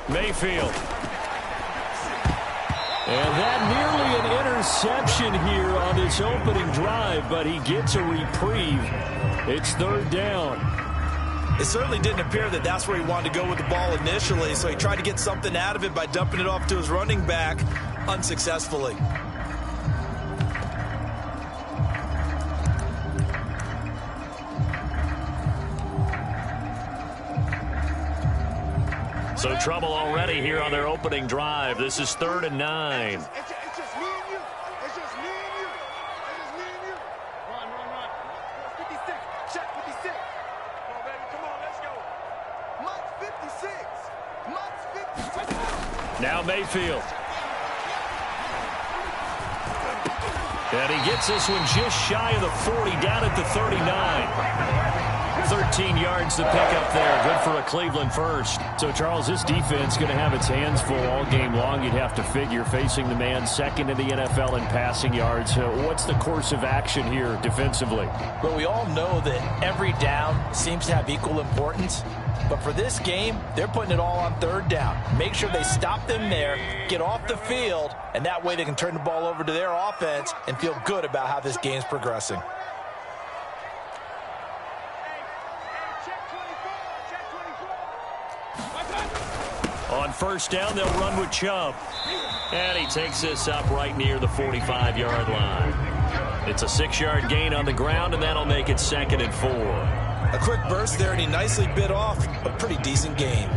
Mayfield. And that nearly an interception here on this opening drive, but he gets a reprieve. It's third down. It certainly didn't appear that that's where he wanted to go with the ball initially, so he tried to get something out of it by dumping it off to his running back unsuccessfully. So trouble already here on their opening drive. This is 3rd and 9. It's just me and you. It's just me and you. It's just me and you. Run. 56. Check 56. Come on, baby. Come on, let's go. Mike's 56. Mike's 56. Now Mayfield. And he gets this one just shy of the 40, down at the 39. 13 yards to pick up there. Good for a Cleveland first. So, Charles, this defense going to have its hands full all game long, you'd have to figure, facing the man second in the NFL in passing yards. What's the course of action here defensively? Well, we all know that every down seems to have equal importance. But for this game, they're putting it all on 3rd down. Make sure they stop them there, get off the field, and that way they can turn the ball over to their offense and feel good about how this game's progressing. On 1st down, they'll run with Chubb. And he takes this up right near the 45-yard line. It's a 6-yard gain on the ground, and that'll make it 2nd and 4. A quick burst there, and he nicely bit off a pretty decent gain.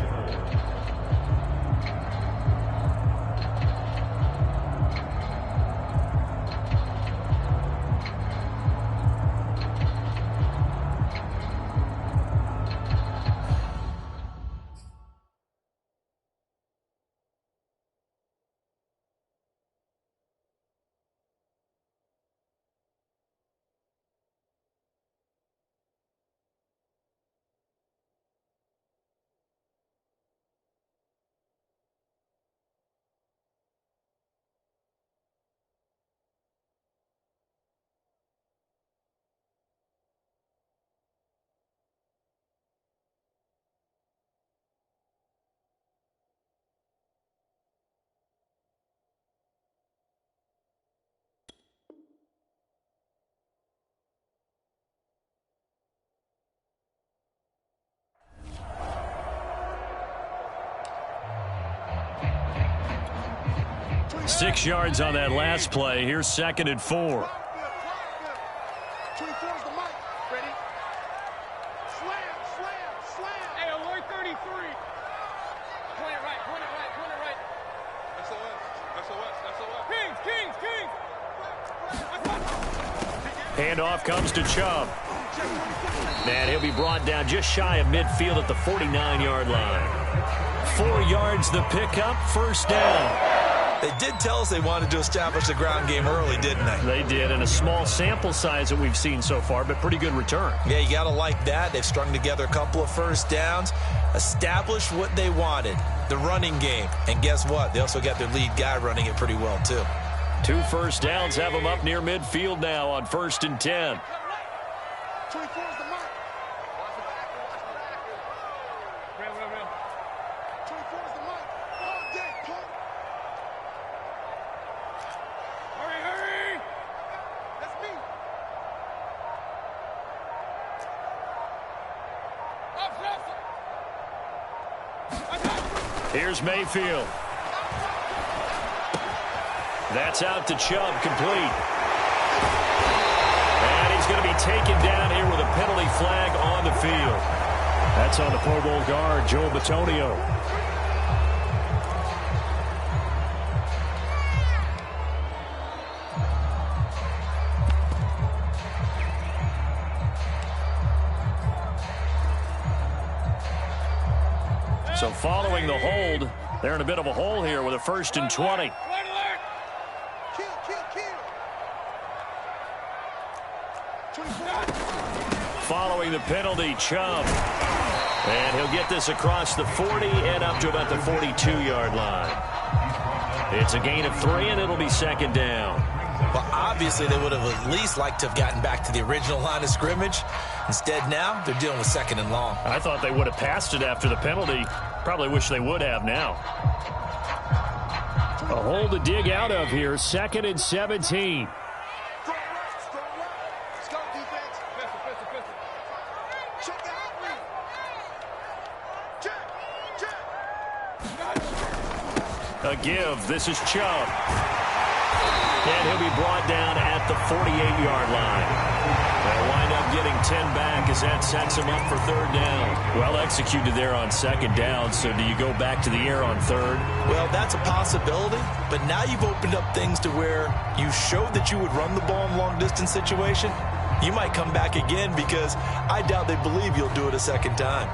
Six yards on that last play. Here's 2nd and 4. 24's the mic. Ready? Slam. Hey, alert 33. Point it right. SOS. Kings. Handoff comes to Chubb. And he'll be brought down just shy of midfield at the 49-yard line. 4 yards the pickup, 1st down. They did tell us they wanted to establish the ground game early, didn't they? They did, and a small sample size that we've seen so far, but pretty good return. Yeah, you got to like that. They've strung together a couple of 1st downs, established what they wanted, the running game. And guess what? They also got their lead guy running it pretty well, too. 2 1st downs have them up near midfield now on 1st and 10. 24's the mic. 24's the mic. All day, pump. Hurry. That's me. Here's Mayfield. That's out to Chubb, complete. And he's going to be taken down here with a penalty flag on the field. That's on the Pro Bowl guard, Joe Bitonio. So following the hold, they're in a bit of a hole here with a 1st and 20. Following the penalty, Chubb. And he'll get this across the 40 and up to about the 42-yard line. It's a gain of 3, and it'll be 2nd down. Well, obviously they would have at least liked to have gotten back to the original line of scrimmage. Instead now, they're dealing with 2nd and long. I thought they would have passed it after the penalty. Probably wish they would have now. A hole to dig out of here, 2nd and 17. Let's go, defense. Pistol. Check out, read. Check. A give. This is Chubb. And he'll be brought down at the 48-yard line. They'll wind up getting 10 back as that sets him up for 3rd down. Well executed there on 2nd down, so do you go back to the air on 3rd? Well, that's a possibility, but now you've opened up things to where you showed that you would run the ball in long-distance situation. You might come back again because I doubt they believe you'll do it a 2nd time.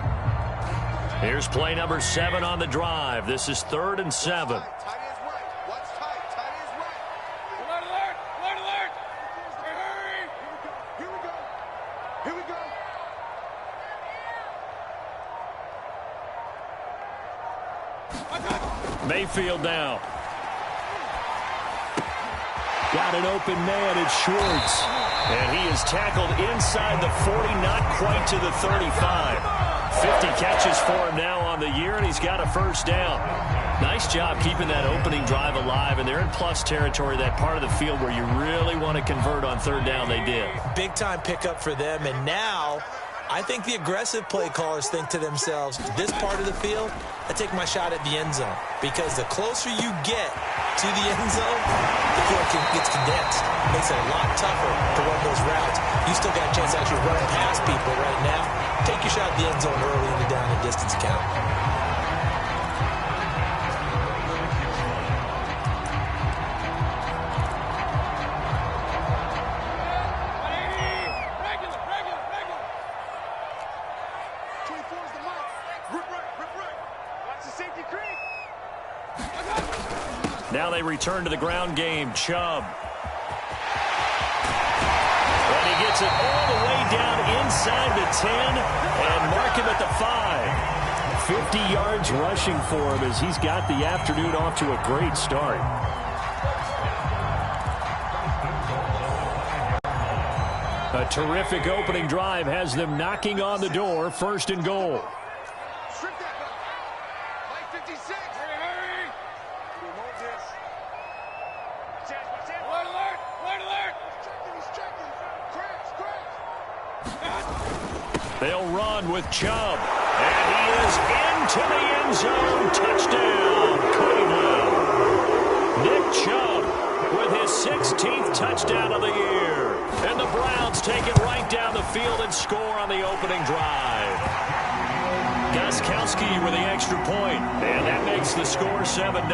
Here's play number 7 on the drive. This is 3rd and 7. Tight is right. What's tight? Tight is right. Alert, alert, alert. Hurry. Here we go. Mayfield now. Got an open man. It's Schwartz. And he is tackled inside the 40, not quite to the 35. 50 catches for him now on the year, and he's got a 1st down. Nice job keeping that opening drive alive, and they're in plus territory, that part of the field where you really want to convert on 3rd down. They did. Big-time pickup for them, and now I think the aggressive play callers think to themselves, this part of the field, I take my shot at the end zone, because the closer you get to the end zone, the field gets condensed. It makes it a lot tougher to run those routes. You still got a chance to actually run past people right now. Take your shot at the end zone early in the down and distance count. Now they return to the ground game. Chubb. And he gets it all the way down inside the 10 and mark him at the 5. 50 yards rushing for him as he's got the afternoon off to a great start. A terrific opening drive has them knocking on the door. 1st and goal. They'll run with Chubb. And he is into the end zone. Touchdown, Cleveland. Nick Chubb with his 16th touchdown of the year. And the Browns take it right down the field and score on the opening drive. Gostkowski with the extra point. And that makes the score 7-0.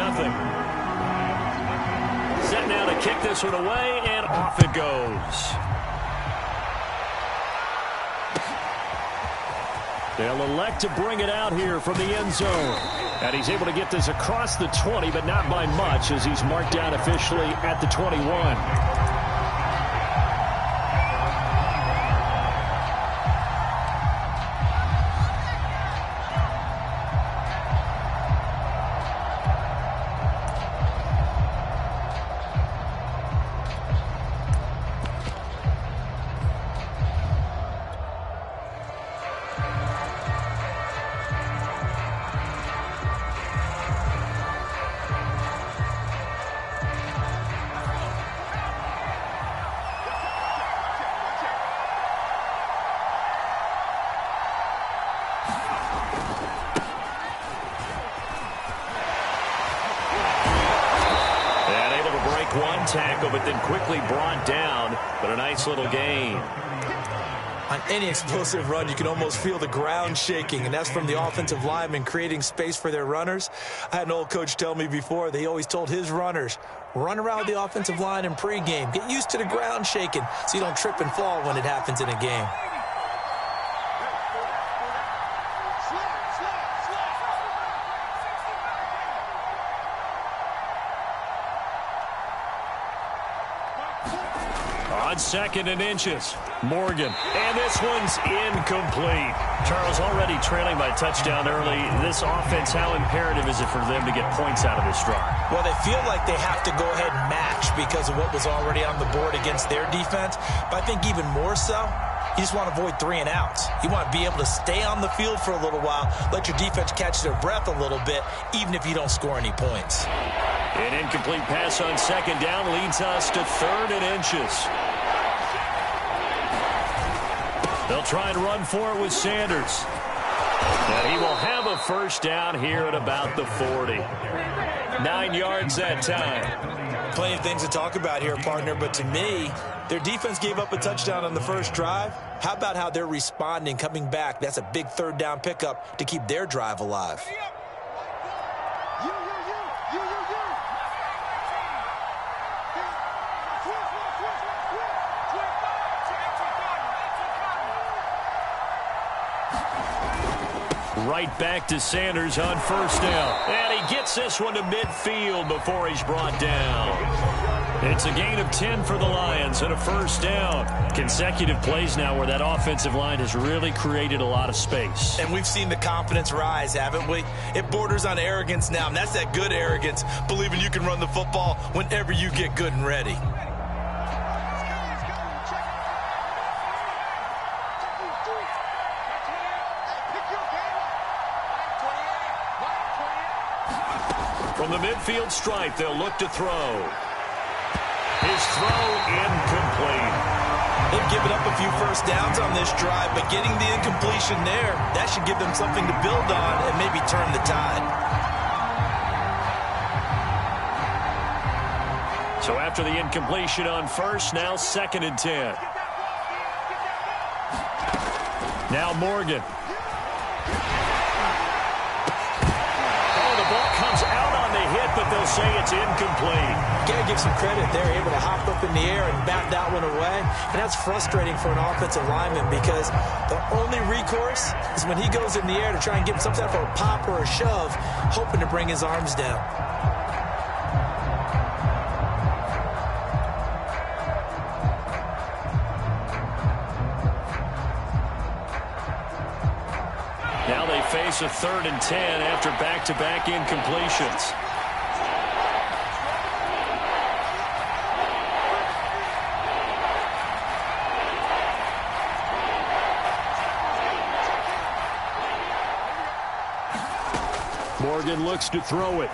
Set now to kick this one away, and off it goes. They'll elect to bring it out here from the end zone. And he's able to get this across the 20, but not by much, as he's marked down officially at the 21. One tackle, but then quickly brought down, but a nice little gain. On any explosive run, you can almost feel the ground shaking, and that's from the offensive linemen creating space for their runners. I had an old coach tell me before, they always told his runners, run around with the offensive line in pregame. Get used to the ground shaking so you don't trip and fall when it happens in a game. on 2nd and inches. Morgan, and this one's incomplete. Charles, already trailing by touchdown early. This offense, how imperative is it for them to get points out of this drive? Well, they feel like they have to go ahead and match because of what was already on the board against their defense. But I think even more so, you just want to avoid 3 and outs. You want to be able to stay on the field for a little while, let your defense catch their breath a little bit, even if you don't score any points. An incomplete pass on 2nd down leads us to 3rd and inches. They'll try and run for it with Sanders. And he will have a 1st down here at about the 40. 9 yards that time. Plenty of things to talk about here, partner, but to me, their defense gave up a touchdown on the first drive. How about how they're responding, coming back? That's a big 3rd down pickup to keep their drive alive. Right back to Sanders on 1st down. And he gets this one to midfield before he's brought down. It's a gain of 10 for the Lions and a 1st down. Consecutive plays now where that offensive line has really created a lot of space. And we've seen the confidence rise, haven't we? It borders on arrogance now, and that's that good arrogance, believing you can run the football whenever you get good and ready. From the midfield stripe, they'll look to throw. His throw incomplete. They've given up a few 1st downs on this drive, but getting the incompletion there, that should give them something to build on and maybe turn the tide. So after the incompletion on 1st, now 2nd and 10. Now Morgan. But they'll say it's incomplete. Got to give some credit. They're able to hop up in the air and bat that one away. And that's frustrating for an offensive lineman because the only recourse is when he goes in the air to try and give him some type of a pop or a shove, hoping to bring his arms down. Now they face a 3rd and 10 after back-to-back incompletions. Morgan looks to throw it.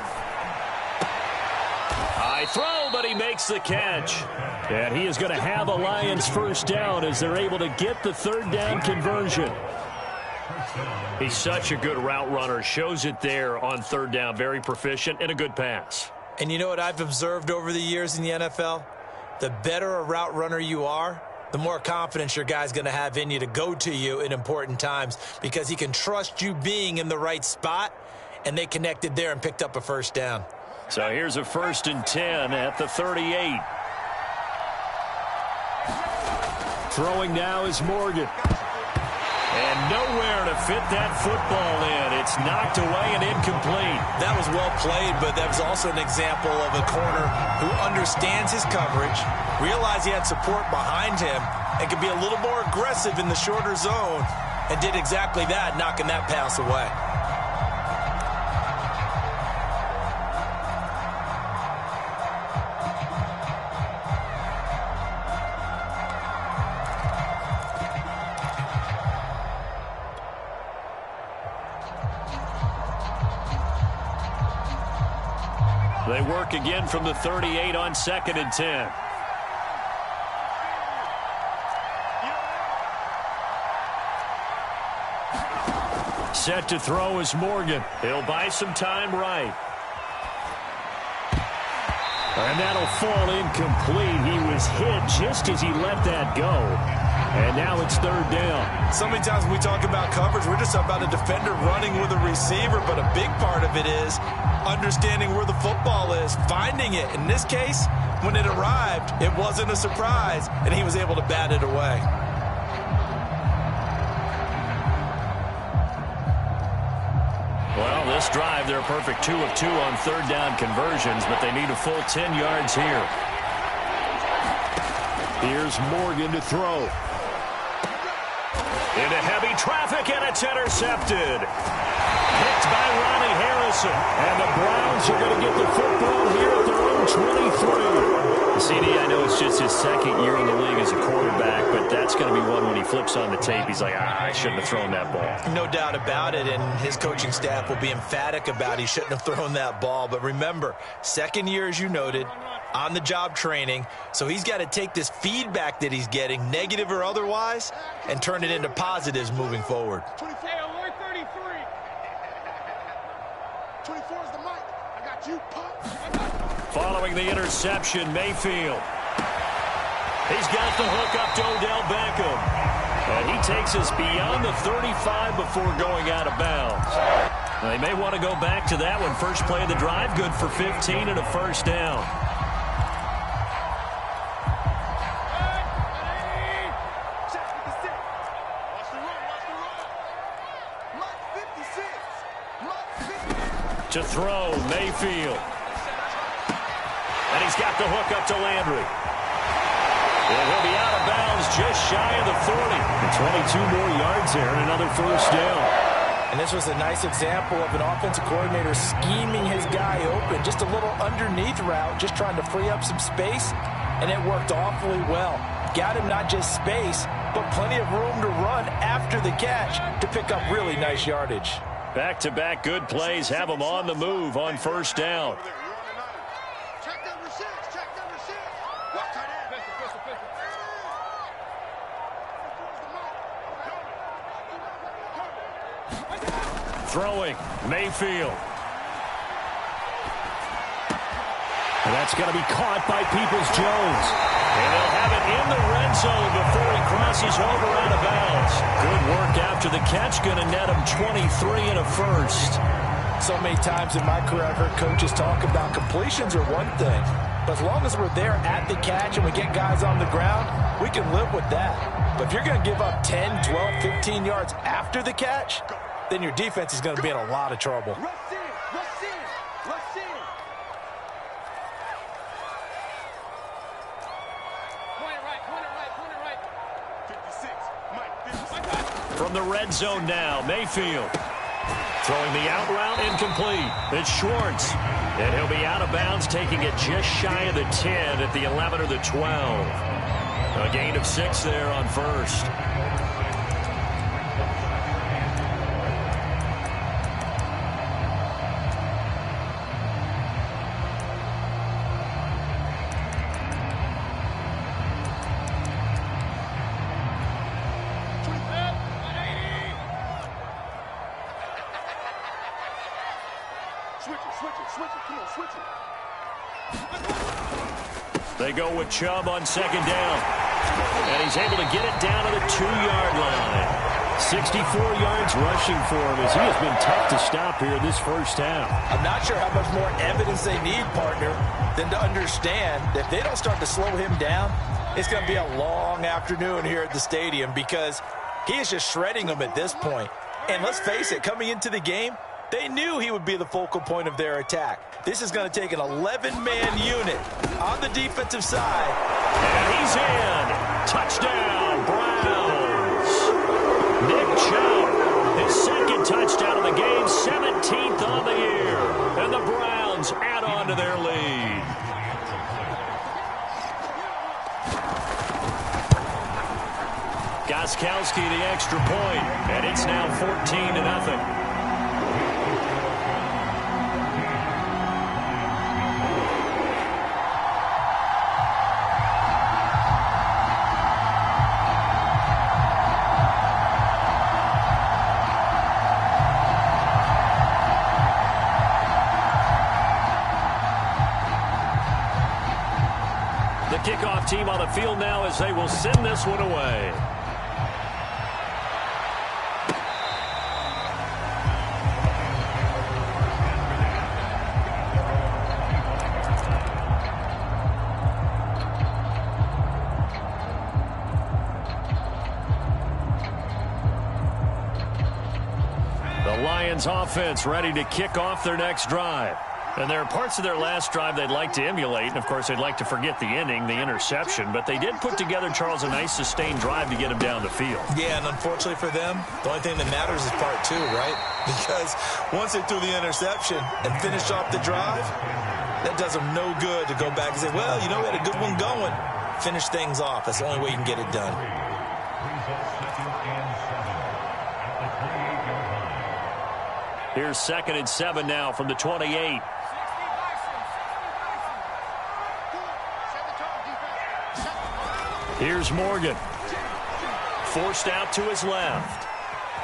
High throw, but he makes the catch. And he is going to have a Lions 1st down as they're able to get the 3rd down conversion. He's such a good route runner. Shows it there on 3rd down. Very proficient and a good pass. And you know what I've observed over the years in the NFL? The better a route runner you are, the more confidence your guy's going to have in you to go to you in important times because he can trust you being in the right spot. And they connected there and picked up a 1st down. So here's a 1st and 10 at the 38. Throwing now is Morgan. And nowhere to fit that football in. It's knocked away and incomplete. That was well played, but that was also an example of a corner who understands his coverage, realized he had support behind him, and could be a little more aggressive in the shorter zone, and did exactly that, knocking that pass away. They work again from the 38 on 2nd and 10. Set to throw is Morgan. He'll buy some time right. And that'll fall incomplete. He was hit just as he let that go. And now it's 3rd down. So many times when we talk about coverage, we're just about a defender running with a receiver, but a big part of it is understanding where the football is, finding it. In this case, when it arrived, it wasn't a surprise, and he was able to bat it away. Well, this drive, they're a perfect 2 of 2 on 3rd down conversions, but they need a full 10 yards here. Here's Morgan to throw. Into heavy traffic, and it's intercepted. Picked by Ronnie Harrison. And the Browns are going to get the football here at their own 23. CD, I know it's just his second year in the league as a quarterback, but that's going to be one when he flips on the tape. He's like, I shouldn't have thrown that ball. No doubt about it, and his coaching staff will be emphatic about he shouldn't have thrown that ball. But remember, second year, as you noted, on-the-job training, so he's got to take this feedback that he's getting, negative or otherwise, and turn it into positives moving forward. 24, alert 33. 24 is the mic. I got you, Pop. Following the interception, Mayfield. He's got the hook up to Odell Beckham. And he takes us beyond the 35 before going out of bounds. Now, they may want to go back to that one. First play of the drive, good for 15 and a first down. To throw, Mayfield. And he's got the hook up to Landry. And he'll be out of bounds just shy of the 40. And 22 more yards there and another first down. And this was a nice example of an offensive coordinator scheming his guy open. Just a little underneath route, just trying to free up some space. And it worked awfully well. Got him not just space, but plenty of room to run after the catch to pick up really nice yardage. Back-to-back good plays have them on the move on first down. Check number 6. Check number 6. Watch tight end. Pistol. Throwing, Mayfield. And that's going to be caught by Peoples-Jones. And they'll have it in the red zone before he crosses over out of bounds. Good work after the catch, going to net him 23 and a first. So many times in my career I've heard coaches talk about completions are one thing. But as long as we're there at the catch and we get guys on the ground, we can live with that. But if you're going to give up 10, 12, 15 yards after the catch, then your defense is going to be in a lot of trouble. Rush in. Point it right. 56. Mike, 56. From the red zone now, Mayfield. Throwing the out route, incomplete. It's Schwartz. And he'll be out of bounds, taking it just shy of the 10 at the 11 or the 12. A gain of 6 there on first. They go with Chubb on second down. And he's able to get it down to the 2-yard line. 64 yards rushing for him as he has been tough to stop here this first half. I'm not sure how much more evidence they need, partner, than to understand that if they don't start to slow him down, it's going to be a long afternoon here at the stadium because he is just shredding them at this point. And let's face it, coming into the game, they knew he would be the focal point of their attack. This is going to take an 11-man unit on the defensive side. And he's in. Touchdown, Browns. Nick Chubb, his second touchdown of the game, 17th on the year. And the Browns add on to their lead. Gostkowski the extra point, and it's now 14-0. Kickoff team on the field now as they will send this one away. The Lions offense ready to kick off their next drive. And there are parts of their last drive they'd like to emulate. And, of course, they'd like to forget the inning, the interception. But they did put together, Charles, a nice sustained drive to get him down the field. Yeah, and unfortunately for them, the only thing that matters is part two, right? Because once they threw the interception and finished off the drive, that does them no good to go back and say, well, you know, we had a good one going. Finish things off. That's the only way you can get it done. Here's 2nd and 7 now from the 28. Here's Morgan. Forced out to his left.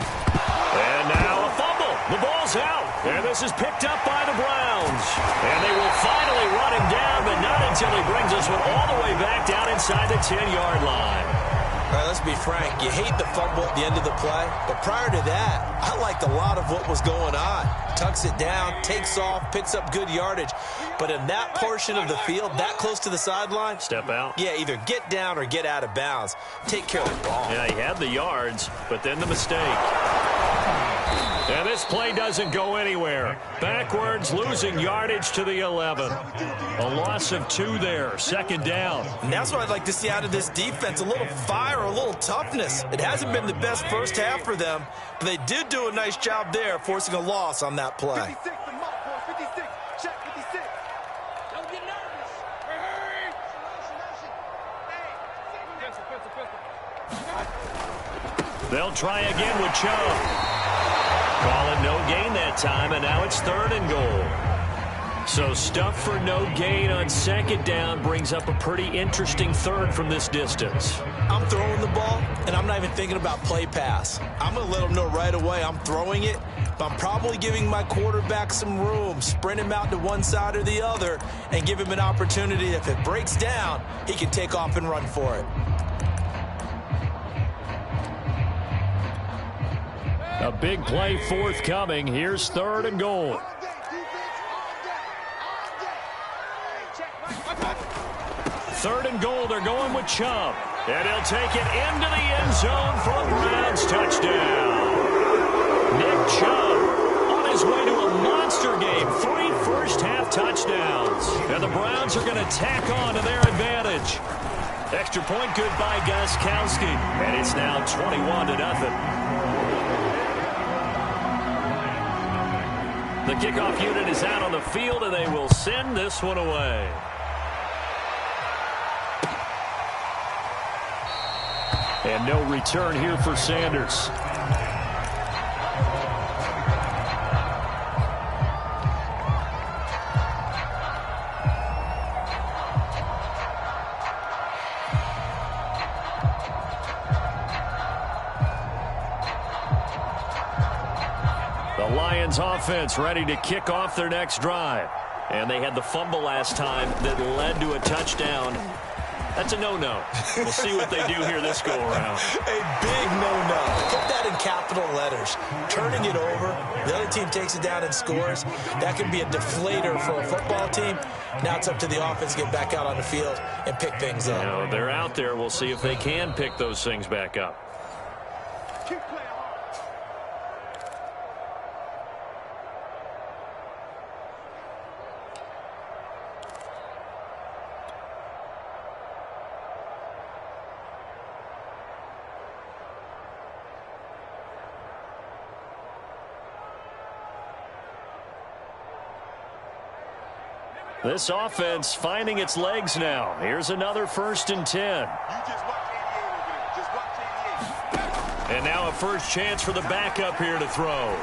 And now a fumble. The ball's out. And this is picked up by the Browns. And they will finally run him down, but not until he brings us one all the way back down inside the 10-yard line. All right, let's be frank. You hate the fumble at the end of the play, but prior to that, I liked a lot of what was going on. Tucks it down, takes off, picks up good yardage. But in that portion of the field, that close to the sideline, step out. Yeah, either get down or get out of bounds. Take care of the ball. Yeah, he had the yards, but then the mistake. And this play doesn't go anywhere. Backwards, losing yardage to the 11. A loss of 2 there, 2nd down. And that's what I'd like to see out of this defense, a little fire, a little toughness. It hasn't been the best first half for them, but they did do a nice job there, forcing a loss on that play. 56, the mark, boys. 56. Check 56. Don't get nervous. Hurry. Hey. They'll try again with Chubb. Call it no gain that time, and now it's 3rd and goal. So stuff for no gain on 2nd down brings up a pretty interesting 3rd from this distance. I'm throwing the ball, and I'm not even thinking about play pass. I'm going to let them know right away I'm throwing it, but I'm probably giving my quarterback some room, sprint him out to one side or the other, and give him an opportunity. If it breaks down, he can take off and run for it. A big play forthcoming. Here's 3rd and goal. 3rd and goal. They're going with Chubb. And he'll take it into the end zone for a Browns touchdown. Nick Chubb on his way to a monster game. 3 first-half touchdowns. And the Browns are going to tack on to their advantage. Extra point good by Gostkowski. And it's now 21-0. The kickoff unit is out on the field, and they will send this one away. And no return here for Sanders. The Lions offense ready to kick off their next drive. And they had the fumble last time that led to a touchdown. That's a no-no. We'll see what they do here this go-around. A big no-no. Put that in capital letters. Turning it over, the other team takes it down and scores. That can be a deflator for a football team. Now it's up to the offense to get back out on the field and pick things up. You know, they're out there. We'll see if they can pick those things back up. Keep playing hard. This offense finding its legs now. Here's another 1st and 10. You just watch 88 over there. Just watch 88. And now a first chance for the backup here to throw.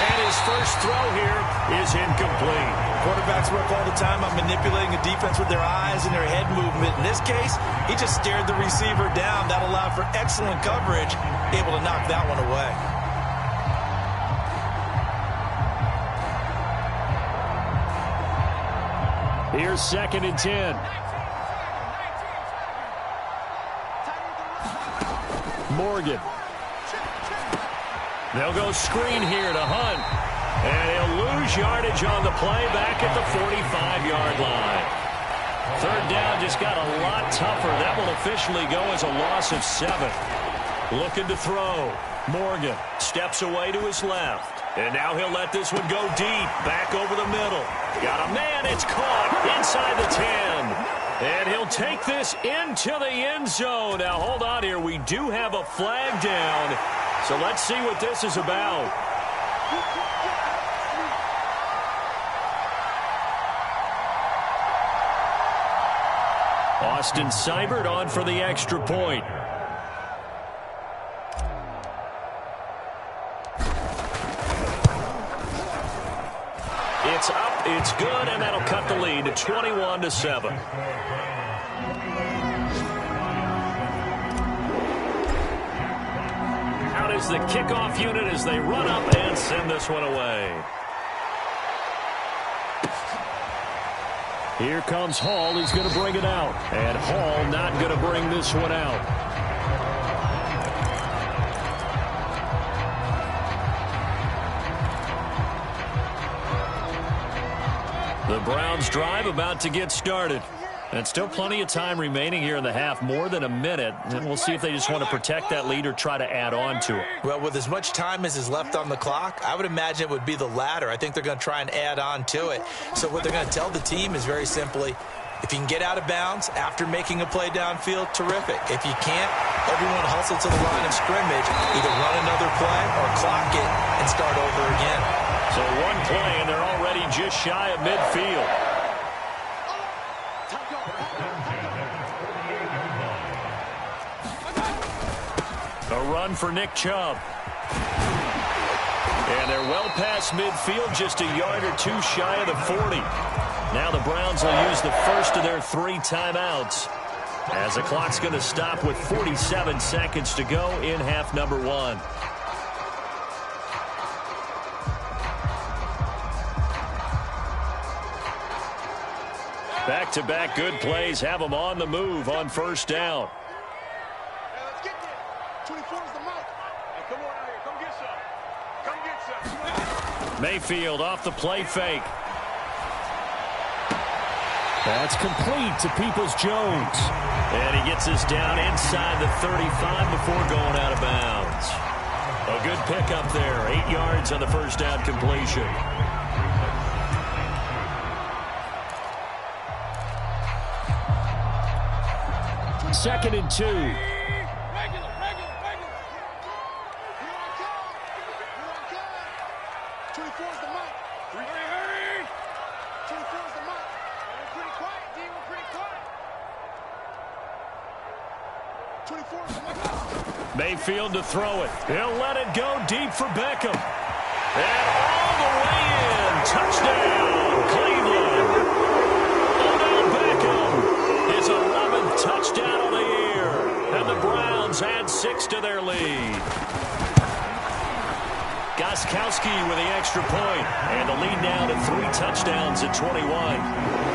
And his first throw here is incomplete. Quarterbacks work all the time on manipulating a defense with their eyes and their head movement. In this case, he just stared the receiver down. That allowed for excellent coverage, able to knock that one away. Here's 2nd and 10. Morgan. They'll go screen here to Hunt. And he'll lose yardage on the play back at the 45-yard line. 3rd down just got a lot tougher. That will officially go as a loss of 7. Looking to throw. Morgan steps away to his left. And now he'll let this one go deep. Back over the middle. Got a man. It's caught inside the 10. And he'll take this into the end zone. Now, hold on here. We do have a flag down. So let's see what this is about. Austin Seibert on for the extra point. It's up, it's good, and that'll cut the lead to 21-7. Out is the kickoff unit as they run up and send this one away. Here comes Hall. He's going to bring it out. And Hall not going to bring this one out. The Browns drive about to get started. And still plenty of time remaining here in the half, more than a minute. And we'll see if they just want to protect that lead or try to add on to it. Well, with as much time as is left on the clock, I would imagine it would be the latter. I think they're going to try and add on to it. So what they're going to tell the team is very simply, if you can get out of bounds after making a play downfield, terrific. If you can't, everyone hustle to the line of scrimmage, either run another play or clock it and start over again. So one play, and they're already just shy of midfield. A run for Nick Chubb. And they're well past midfield, just a yard or two shy of the 40. Now the Browns will use the first of their 3 timeouts, as the clock's going to stop with 47 seconds to go in half number 1. Back-to-back good plays have them on the move on first down. Mayfield off the play fake. That's complete to Peoples-Jones. And he gets us down inside the 35 before going out of bounds. A good pickup there. 8 yards on the first down completion. Second and 2. Mayfield to throw it. He'll let it go deep for Beckham. And all the way in. Touchdown, Cleveland. Odell Beckham, his 11th touchdown of the year. And the Browns add 6 to their lead. Gostkowski with the extra point. And the lead now to 3 touchdowns at 21.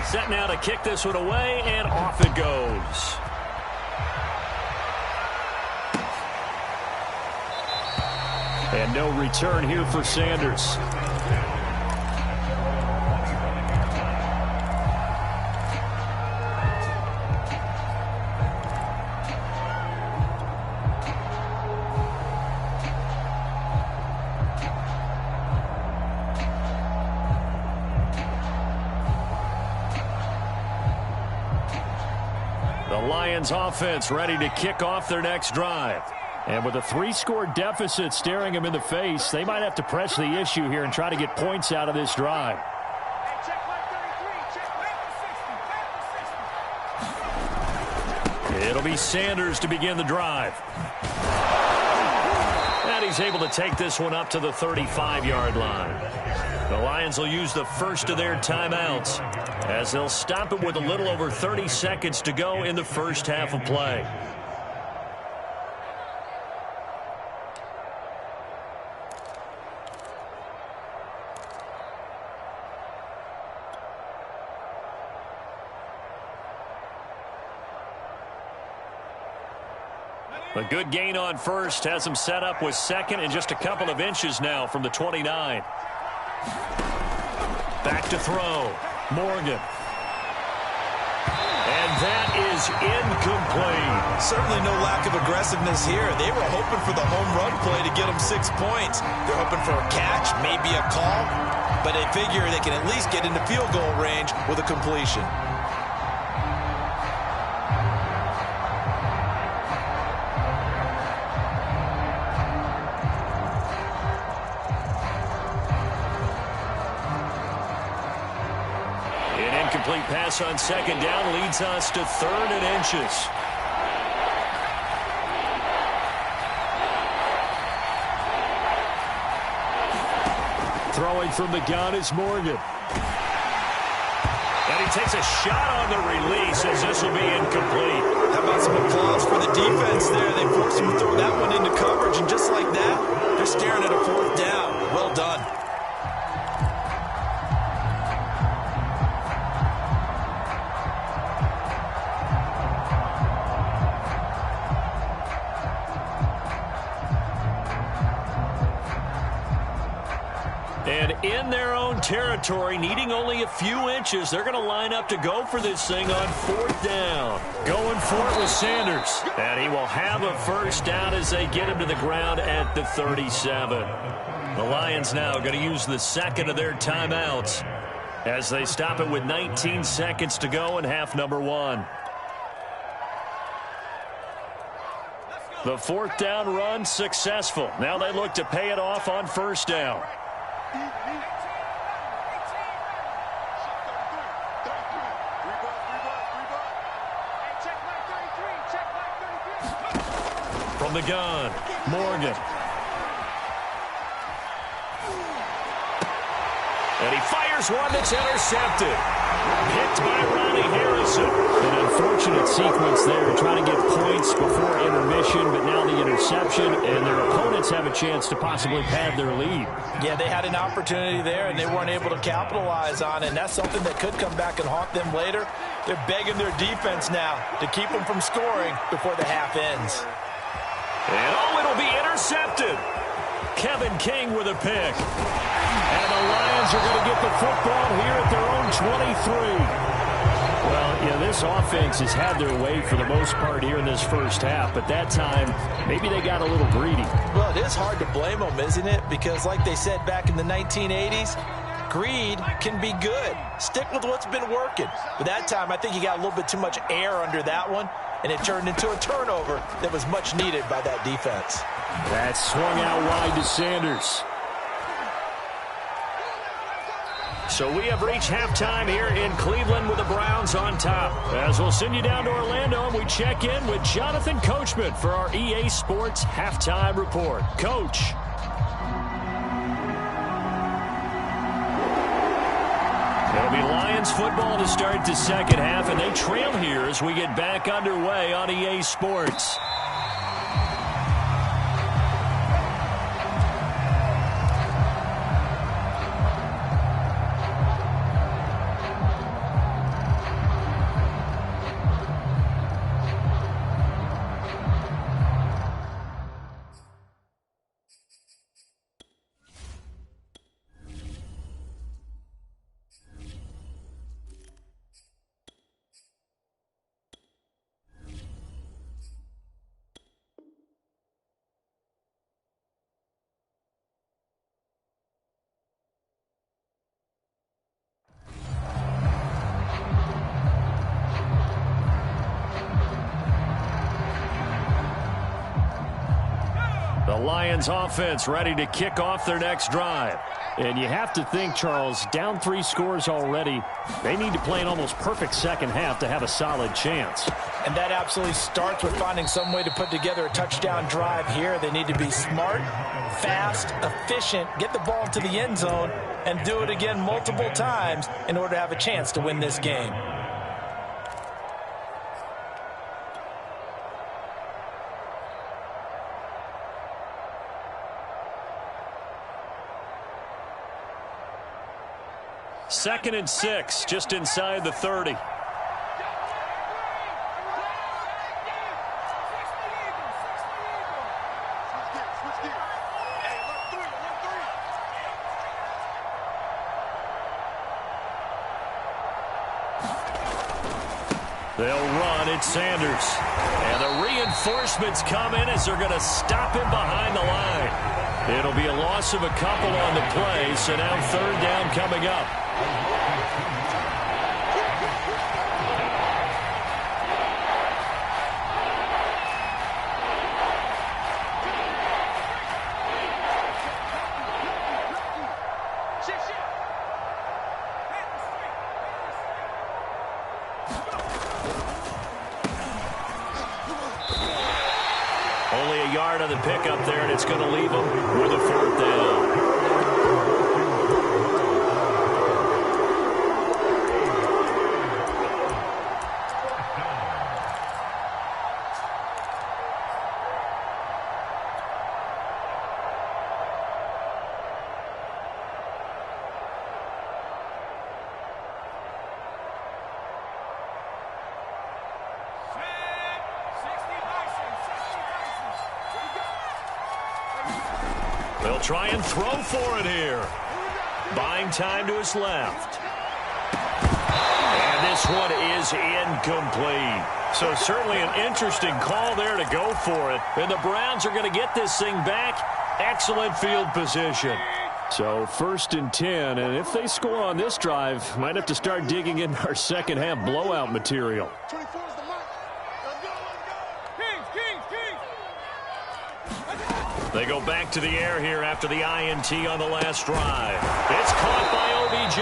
Set now to kick this one away, and off it goes. And no return here for Sanders. Offense ready to kick off their next drive. And with a 3-score deficit staring them in the face, they might have to press the issue here and try to get points out of this drive. It'll be Sanders to begin the drive. And he's able to take this one up to the 35-yard line. The Lions will use the first of their timeouts, as they'll stop it with a little over 30 seconds to go in the first half of play. A good gain on first has him set up with second and just a couple of inches now from the 29. Back to throw. Morgan. And that is incomplete. Certainly no lack of aggressiveness here. They were hoping for the home run play to get them 6 points. They're hoping for a catch, maybe a call, but they figure they can at least get into field goal range with a completion. Incomplete pass on second down leads us to 3rd and inches. Throwing from the gun is Morgan. And he takes a shot on the release as this will be incomplete. How about some applause for the defense there? They forced him to throw that one into coverage, and just like that, they're staring at a 4th down. Well done. And in their own territory, needing only a few inches, they're going to line up to go for this thing on 4th down. Going for it with Sanders. And he will have a 1st down as they get him to the ground at the 37. The Lions now going to use the 2nd of their timeouts as they stop it with 19 seconds to go in half number 1. The 4th down run successful. Now they look to pay it off on 1st down. From the gun, Morgan. And he fires one that's intercepted. Picked by Ronnie Harrison. An unfortunate sequence there, trying to get points before intermission, but now the interception, and their opponents have a chance to possibly pad their lead. Yeah, they had an opportunity there, and they weren't able to capitalize on it, and that's something that could come back and haunt them later. They're begging their defense now to keep them from scoring before the half ends. And it'll be intercepted. Kevin King with a pick. And the Lions are going to get the football here at their own 23. Well, yeah, this offense has had their way for the most part here in this first half, but that time, maybe they got a little greedy. Well, it is hard to blame them, isn't it? Because like they said back in the 1980s, greed can be good. Stick with what's been working. But that time, I think you got a little bit too much air under that one, and it turned into a turnover that was much needed by that defense. That swung out wide to Sanders. So we have reached halftime here in Cleveland with the Browns on top. As we'll send you down to Orlando, and we check in with Jonathan Coachman for our EA Sports Halftime Report. Coach. It'll be Lions football to start the second half, and they trail here as we get back underway on EA Sports. The Lions offense ready to kick off their next drive. And you have to think, Charles, down 3 scores already. They need to play an almost perfect second half to have a solid chance. And that absolutely starts with finding some way to put together a touchdown drive here. They need to be smart, fast, efficient, get the ball into the end zone, and do it again multiple times in order to have a chance to win this game. Second and 6, just inside the 30. They'll run. It's Sanders. And the reinforcements come in as they're going to stop him behind the line. It'll be a loss of a couple on the play, so now third down coming up. Only a yard on the pickup there, and it's going to leave them with a fourth down. They'll try and throw for it here. Buying time to his left. And this one is incomplete. So certainly an interesting call there to go for it. And the Browns are going to get this thing back. Excellent field position. So 1st and 10, and if they score on this drive, might have to start digging in our second half blowout material. 24 is the mark. Let's go, let's go. Kings. They go back to the air here after the INT on the last drive. It's caught by OBJ.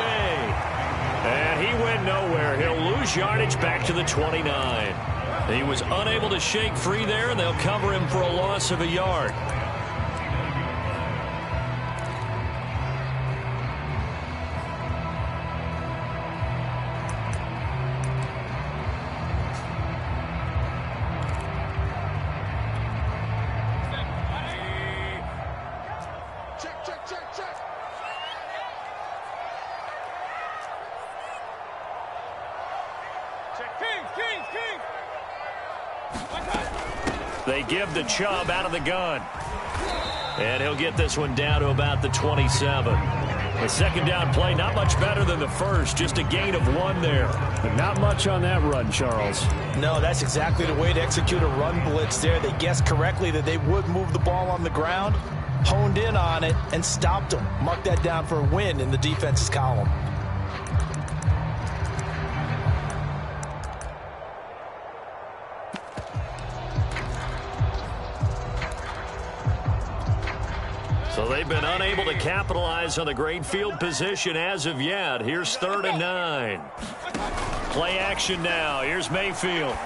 And he went nowhere. He'll lose yardage back to the 29. He was unable to shake free there, and they'll cover him for a loss of a yard. They give the Chubb out of the gun. And he'll get this one down to about the 27. The second down play, not much better than the first. Just a gain of 1 there. But not much on that run, Charles. No, that's exactly the way to execute a run blitz there. They guessed correctly that they would move the ball on the ground, honed in on it, and stopped them. Mark that down for a win in the defense's column. So they've been unable to capitalize on the great field position as of yet. Here's 3rd and 9. Play action now. Here's Mayfield. And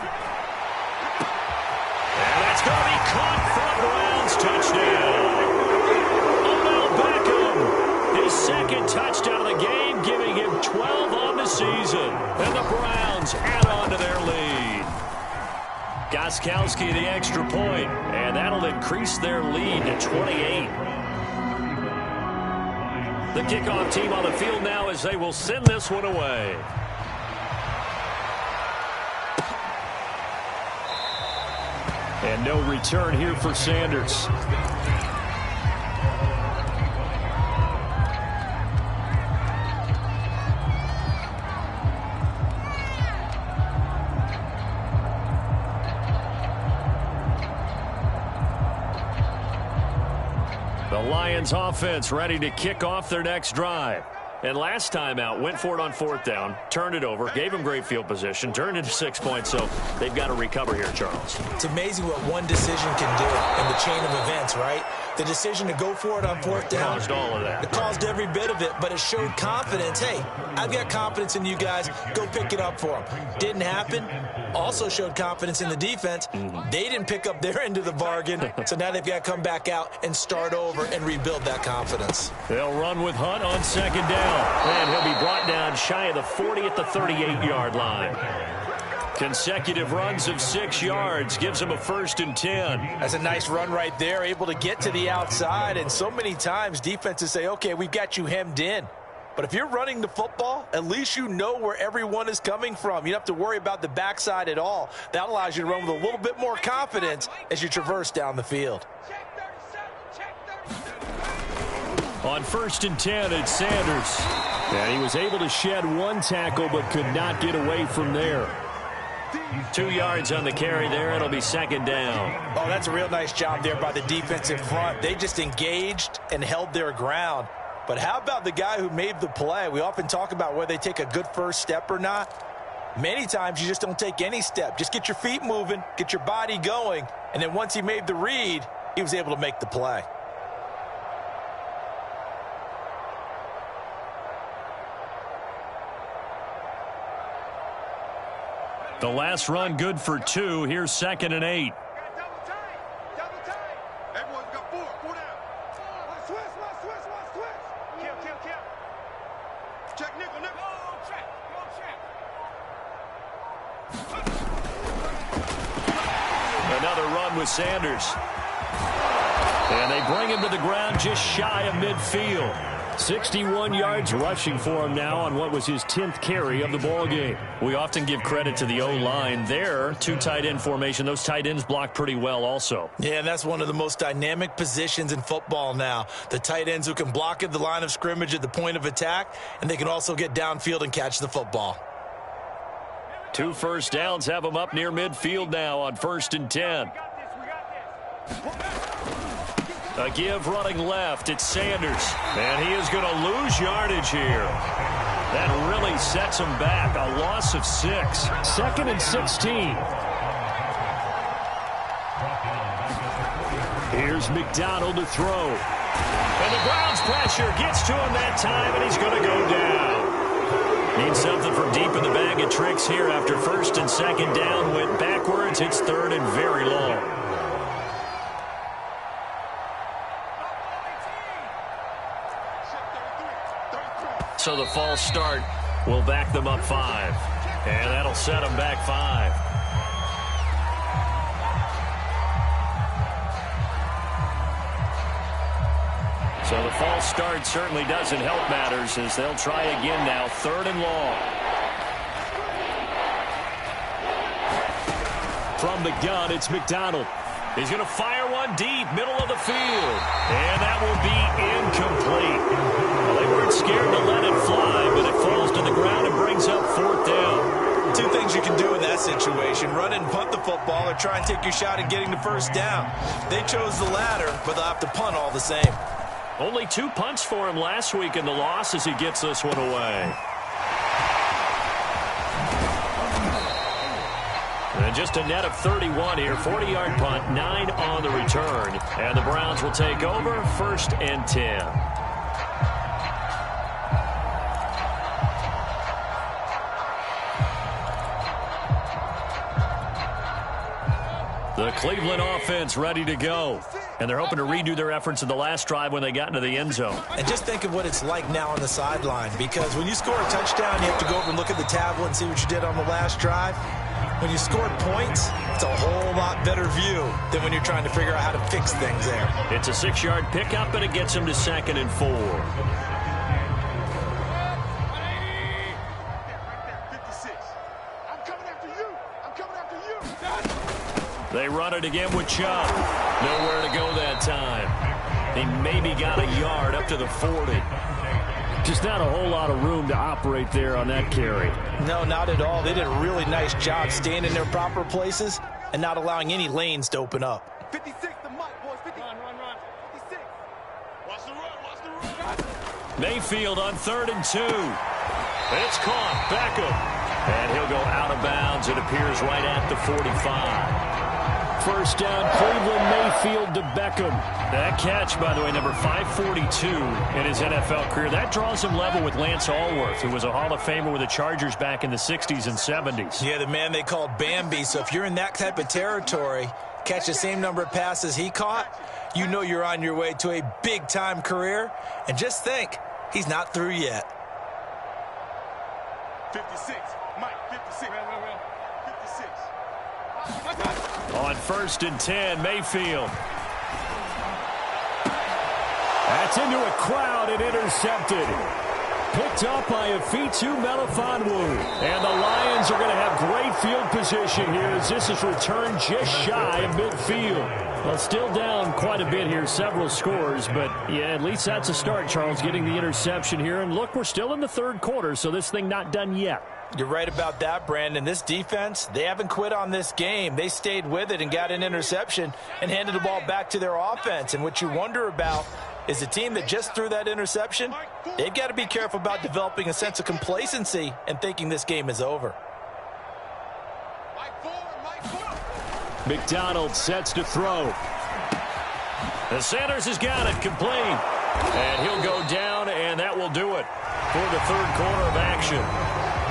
that's going to be caught for a Browns touchdown. Odell Beckham, his second touchdown of the game, giving him 12 on the season. And the Browns add on to their lead. Gostkowski the extra point, and that'll increase their lead to 28. The kickoff team on the field now as they will send this one away. And no return here for Sanders. The Lions offense ready to kick off their next drive. And last time out, went for it on 4th down, turned it over, gave them great field position, turned into 6 points, so they've got to recover here, Charles. It's amazing what one decision can do in the chain of events, right? The decision to go for it on 4th down. Caused all of that. It caused every bit of it, but it showed confidence. Hey, I've got confidence in you guys. Go pick it up for them. Didn't happen. Also showed confidence in the defense. They didn't pick up their end of the bargain, so now they've got to come back out and start over and rebuild that confidence. They'll run with Hunt on 2nd down. And he'll be brought down shy of the 40 at the 38-yard line. Consecutive runs of 6 yards gives him a 1st and 10. That's a nice run right there, able to get to the outside. And so many times defenses say, okay, we've got you hemmed in. But if you're running the football, at least you know where everyone is coming from. You don't have to worry about the backside at all. That allows you to run with a little bit more confidence as you traverse down the field. On 1st and 10, it's Sanders. And he was able to shed 1 tackle but could not get away from there. 2 yards on the carry there. It'll be second down. Oh, that's a real nice job there by the defensive front. They just engaged and held their ground. But how about the guy who made the play? We often talk about whether they take a good first step or not. Many times you just don't take any step. Just get your feet moving, get your body going, and then once he made the read, he was able to make the play. The last run good for 2. Here's 2nd and 8. Double tight. Double tight. Everyone's got 4. 4 down. Switch. Kill. Check nickel. Check. Another run with Sanders. And they bring him to the ground just shy of midfield. 61 yards rushing for him now on what was his 10th carry of the ball game. We often give credit to the O-line there. 2 tight end formation. Those tight ends block pretty well also. Yeah, and that's one of the most dynamic positions in football now. The tight ends who can block at the line of scrimmage at the point of attack, and they can also get downfield and catch the football. 2 first downs have them up near midfield now on 1st and 10. A give running left. It's Sanders. And he is going to lose yardage here. That really sets him back. A loss of 6. 2nd and 16. Here's McDonald to throw. And the Browns pressure gets to him that time, and he's going to go down. Needs something from deep in the bag of tricks here after 1st and 2nd down. Went backwards. It's 3rd and very long. So the false start will back them up 5. And that'll set them back 5. So the false start certainly doesn't help matters as they'll try again now. 3rd and long. From the gun, it's McDonald. He's going to fire one deep, middle of the field. And that will be incomplete. Well, they weren't scared to let it fly, but it falls to the ground and brings up 4th down. 2 things you can do in that situation. Run and punt the football or try and take your shot at getting the first down. They chose the latter, but they'll have to punt all the same. Only 2 punts for him last week in the loss as he gets this one away. And just a net of 31 here. 40-yard punt, 9 on the return. And the Browns will take over 1st and 10. The Cleveland offense ready to go. And they're hoping to redo their efforts in the last drive when they got into the end zone. And just think of what it's like now on the sideline, because when you score a touchdown, you have to go over and look at the tablet and see what you did on the last drive. When you scored points, it's a whole lot better view than when you're trying to figure out how to fix things there. It's a 6-yard pickup, and it gets him to 2nd and 4. They run it again with Chubb. Nowhere to go that time. He maybe got a yard up to the 40. Just not a whole lot of room to operate there on that carry. No, not at all. They did a really nice job staying in their proper places and not allowing any lanes to open up. 56, the mic, boys. 50. Run. 56. Watch the run. Mayfield on 3rd and 2. It's caught. Beckham. And he'll go out of bounds. It appears right at the 45. First down, Cleveland. Mayfield to Beckham. That catch, by the way, number 542 in his NFL career. That draws him level with Lance Allworth, who was a Hall of Famer with the Chargers back in the 60s and 70s. Yeah, the man they called Bambi. So if you're in that type of territory, catch the same number of passes he caught, you know you're on your way to a big-time career. And just think, he's not through yet. 56. Mike, 56. 56. On 1st and 10, Mayfield. That's into a crowd and intercepted. Picked up by Afitu Melifonwu. And the Lions are going to have great field position here as this is returned just shy of midfield. Well, still down quite a bit here, several scores, but yeah, at least that's a start, Charles, getting the interception here. And look, we're still in the third quarter, so this thing not done yet. You're right about that, Brandon. This defense, they haven't quit on this game. They stayed with it and got an interception and handed the ball back to their offense. And what you wonder about is a team that just threw that interception, they've got to be careful about developing a sense of complacency and thinking this game is over. McDonald sets to throw. And Sanders has got it, complete. And he'll go down, and that will do it for the third quarter of action.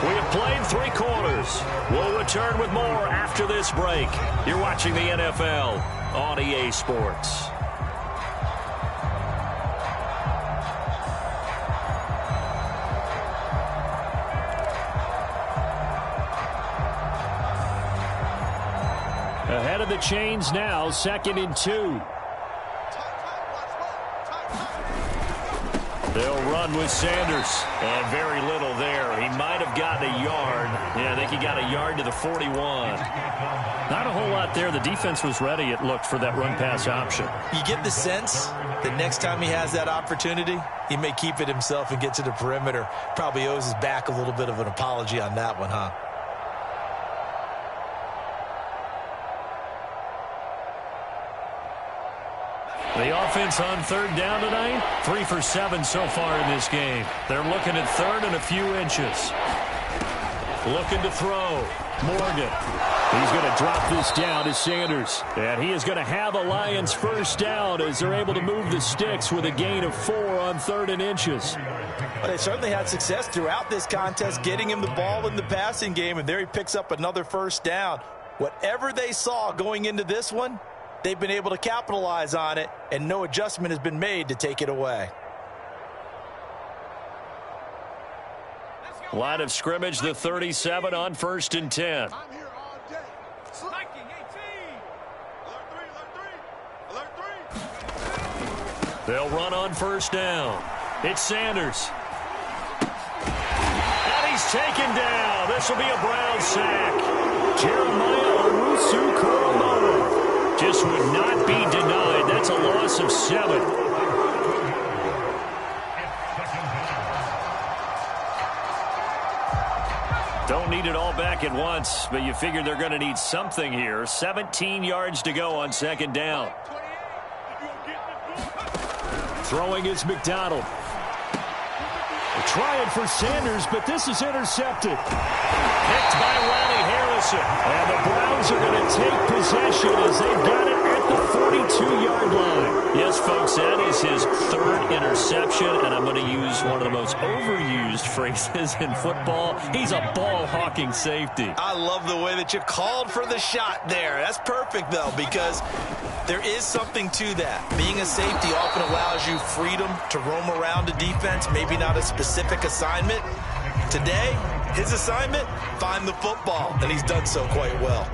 We have played 3 quarters. We'll return with more after this break. You're watching the NFL on EA Sports. Ahead of the chains now, 2nd and 2. They'll run with Sanders. And very little there. He might have gotten a yard. Yeah, I think he got a yard to the 41. Not a whole lot there. The defense was ready, it looked, for that run-pass option. You get the sense that next time he has that opportunity, he may keep it himself and get to the perimeter. Probably owes his back a little bit of an apology on that one, huh? The offense on 3rd down tonight, 3 for 7 so far in this game. They're looking at 3rd and a few inches. Looking to throw. Morgan. He's going to drop this down to Sanders. And he is going to have a Lions first down as they're able to move the sticks with a gain of 4 on 3rd and inches. Well, they certainly had success throughout this contest, getting him the ball in the passing game, and there he picks up another first down. Whatever they saw going into this one, they've been able to capitalize on it, and no adjustment has been made to take it away. Line of scrimmage, the 37 on 1st and 10. I'm here all day. Sliking 18. Alert 3. They'll run on 1st down. It's Sanders. And he's taken down. This will be a Brown sack. Jeremiah Owusu-Koramoah just would not be denied. That's a loss of 7. Don't need it all back at once, but you figure they're going to need something here. 17 yards to go on 2nd down. Throwing is McDonald. Trying for Sanders, but this is intercepted. Picked by Ronnie Harrison. And the Browns are going to take possession as they've got it at the 42-yard line. Yes, folks, that is his 3rd interception, and I'm going to use one of the most overused phrases in football. He's a ball-hawking safety. I love the way that you called for the shot there. That's perfect, though, because there is something to that. Being a safety often allows you freedom to roam around a defense, maybe not a specific assignment. Today, his assignment, find the football, and he's done so quite well.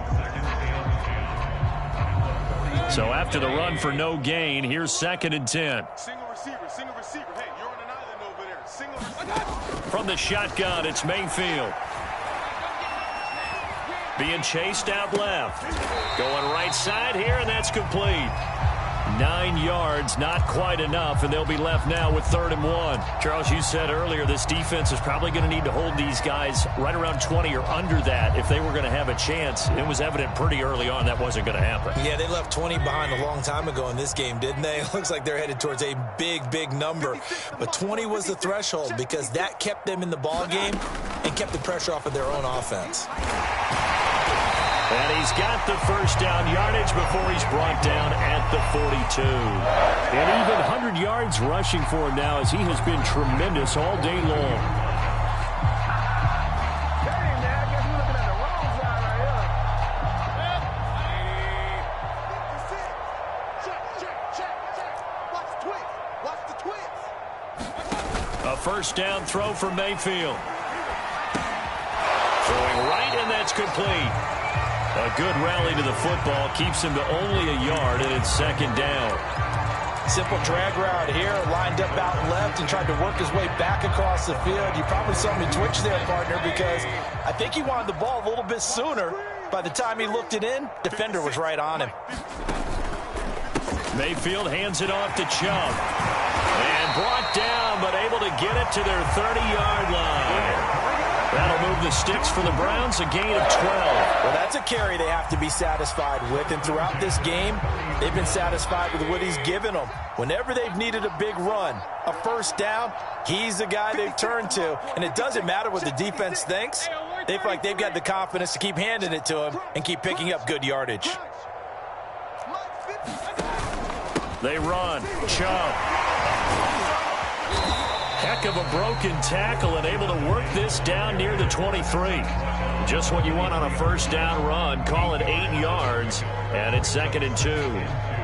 So after the run for no gain, here's 2nd and 10. Single receiver. Hey, you're on an island over there. Single receiver. From the shotgun, it's Mayfield. Being chased out left. Going right side here, and that's complete. 9 yards, not quite enough, and they'll be left now with 3rd and 1. Charles, you said earlier this defense is probably going to need to hold these guys right around 20 or under that if they were going to have a chance. It was evident pretty early on that wasn't going to happen. Yeah, they left 20 behind a long time ago in this game, didn't they? It looks like they're headed towards a big, big number. But 20 was the threshold because that kept them in the ball game and kept the pressure off of their own offense. And he's got the first down yardage before he's brought down at the 42. And even 100 yards rushing for him now as he has been tremendous all day long. Hey, man, I guess we're looking at the wrong side right here. Check. Watch the twist. A first down throw for Mayfield. Throwing right, and that's complete. A good rally to the football keeps him to only a yard, and it's 2nd down. Simple drag route here, lined up out left and tried to work his way back across the field. You probably saw me twitch there, partner, because I think he wanted the ball a little bit sooner. By the time he looked it in, defender was right on him. Mayfield hands it off to Chubb. And brought down, but able to get it to their 30-yard line. That'll move the sticks for the Browns, a gain of 12. Well, that's a carry they have to be satisfied with. And throughout this game, they've been satisfied with what he's given them. Whenever they've needed a big run, a first down, he's the guy they've turned to. And it doesn't matter what the defense thinks. They feel like they've got the confidence to keep handing it to him and keep picking up good yardage. They run. Chubb. Heck of a broken tackle and able to work this down near the 23. Just what you want on a first down run. Call it 8 yards, and it's 2nd and 2.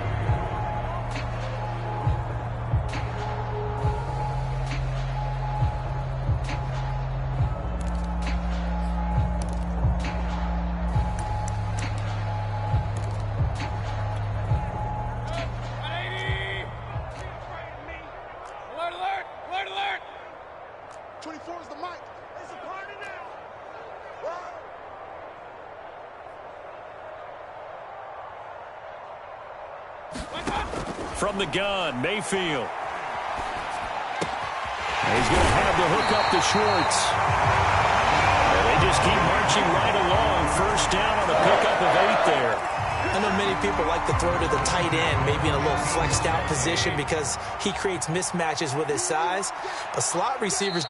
From the gun, Mayfield. He's going to have the hook up to Schwartz. And they just keep marching right along. First down on a pickup of 8 there. I know many people like to throw to the tight end, maybe in a little flexed out position because he creates mismatches with his size. But slot receivers